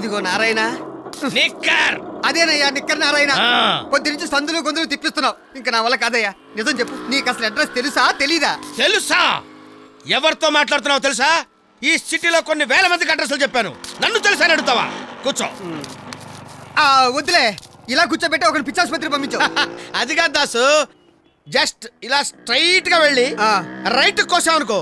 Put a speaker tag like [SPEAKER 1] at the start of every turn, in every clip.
[SPEAKER 1] ఇదిగో నారాయణ.
[SPEAKER 2] నిక్కర్
[SPEAKER 1] అదేనయ్యా నిక్కర్ నారాయణ. పొద్దు నుంచి సందులు గొంతులు తిప్పిస్తున్నావు. ఇంకా నా వల్ల కాదయ్యా. నిజం చెప్పు, నీకు అసలు అడ్రస్ తెలుసా తెలీదా?
[SPEAKER 2] తెలుసా? ఎవరితో మాట్లాడుతున్నావు తెలుసా? ఈ సిటీలో కొన్ని వేల మందికి అడ్రస్లు చెప్పాను. నన్ను తెలుసా అని అడుగుతావా? కూర్చో.
[SPEAKER 1] వద్దులే, ఇలా కూర్చోబెట్టి ఒక పిచ్చాసుపత్రి పంపించు.
[SPEAKER 2] అది కాదు దాసు, జస్ట్ ఇలా స్ట్రైట్ గా వెళ్ళి రైట్ కోసావు అనుకో.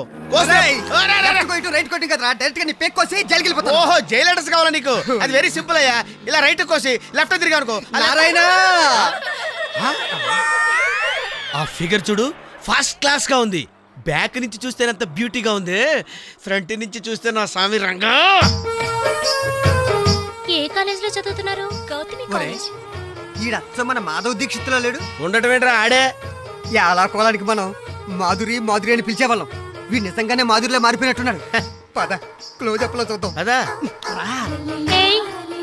[SPEAKER 2] ఓహో, జైలు అడ్రస్ కావాలా నీకు? అది వెరీ సింపుల్ అయ్యా. ఇలా రైట్ కోసి లెఫ్ట్ తిరిగా అనుకో. ఆ ఫిగర్ చూడు, ఫస్ట్ క్లాస్ గా ఉంది. బ్యాక్ నుంచి చూస్తే అంత బ్యూటీగా ఉంది, ఫ్రంట్ నుంచి చూస్తే నా స్వామి రంగా.
[SPEAKER 3] ఏ కాలేజ్ లో చదువుతున్నారు? గౌతమి కాలేజ్.
[SPEAKER 1] మన మాధవ్ దీక్షిత్లో లేడు?
[SPEAKER 2] ఉండటం ఏంట్రా ఆడే.
[SPEAKER 1] ఎలా కోలానికి మనం మాధురి మాధురి అని పిలిచేవాళ్ళం. వీడు నిజంగానే మాధురిలో మారిపోయినట్టున్నాడు. పద క్లోజ్ అప్ లో చూద్దాం.
[SPEAKER 2] పదా.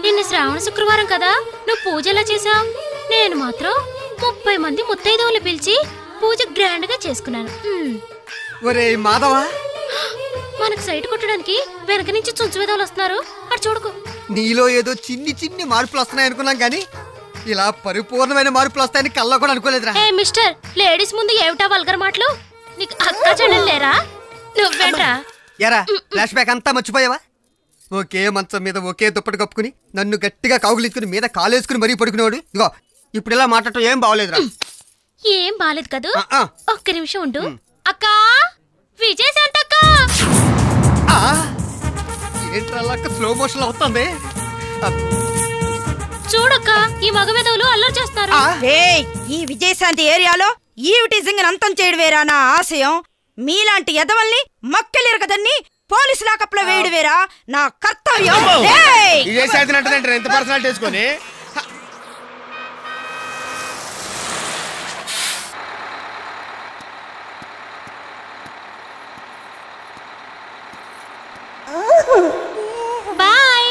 [SPEAKER 3] నిన్న శ్రావణ శుక్రవారం కదా, నువ్వు పూజ ఎలా చేసావు? నేను మాత్రం 30 మంది ముత్తైదవులు పిలిచి పూజ గ్రాండ్ గా చేసుకున్నాను.
[SPEAKER 1] ఒరే మాధవా,
[SPEAKER 3] మనకు సైట్ కొట్టడానికి వెనక నుంచి చుంచు వేదవులు వస్తున్నారు. అటు చూడకు.
[SPEAKER 1] నీలో ఏదో చిన్ని చిన్ని మార్పులు వస్తున్నాయి అనుకున్నాం కానీ ఇలా పరిపూర్ణమైన మార్పులు వస్తాయని కల్లో కూడా అనుకోలేదురా.
[SPEAKER 3] ఏ మిస్టర్, లేడీస్ ముందు ఏమిటా వల్గర్ మాటలు? నీకు అక్క చెల్లెలు లేరా? నువ్వేంట్రా?
[SPEAKER 1] ఎరా ఫ్లాష్ బ్యాక్ అంతా మర్చిపోయావా? ఒకే మంచం మీద ఒకే దుప్పటి కప్పుకుని నన్ను గట్టిగా కౌగులించుకుని మీద కాలేసుకుని మరీ పడుకునేవాడు. ఇగో ఇప్పుడు ఇలా మాట్లాడటం ఏం బాగోలేదురా.
[SPEAKER 3] ఏం బాలేదు కదూ. ఒక్క నిమిషం ఉండు. అక్కా, విజయశాంతి అక్క.
[SPEAKER 1] ఏంట్రా స్లో మోషన్ అవుతుంది?
[SPEAKER 3] చూడక్క, ఈ మగ వెధవులు అల్లరి చేస్తారు.
[SPEAKER 4] ఈ విజయశాంతి ఏరియాలో ఈవిటీజింగ్ అంతం చేయడం వేరా నా ఆశయం. మీలాంటి ఎదవల్ని మక్కెలిరగదన్ని పోలీసు లాకప్లో వేయడం వేరా నా కర్తవ్యం.
[SPEAKER 2] ఎంత పర్సనాలిటీ వేసుకొని
[SPEAKER 3] బాయ్.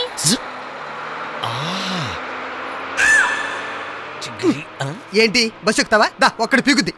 [SPEAKER 1] ఏంటి బస్సు ఎక్కుతావా? ఒక్కడి పీకుద్ది.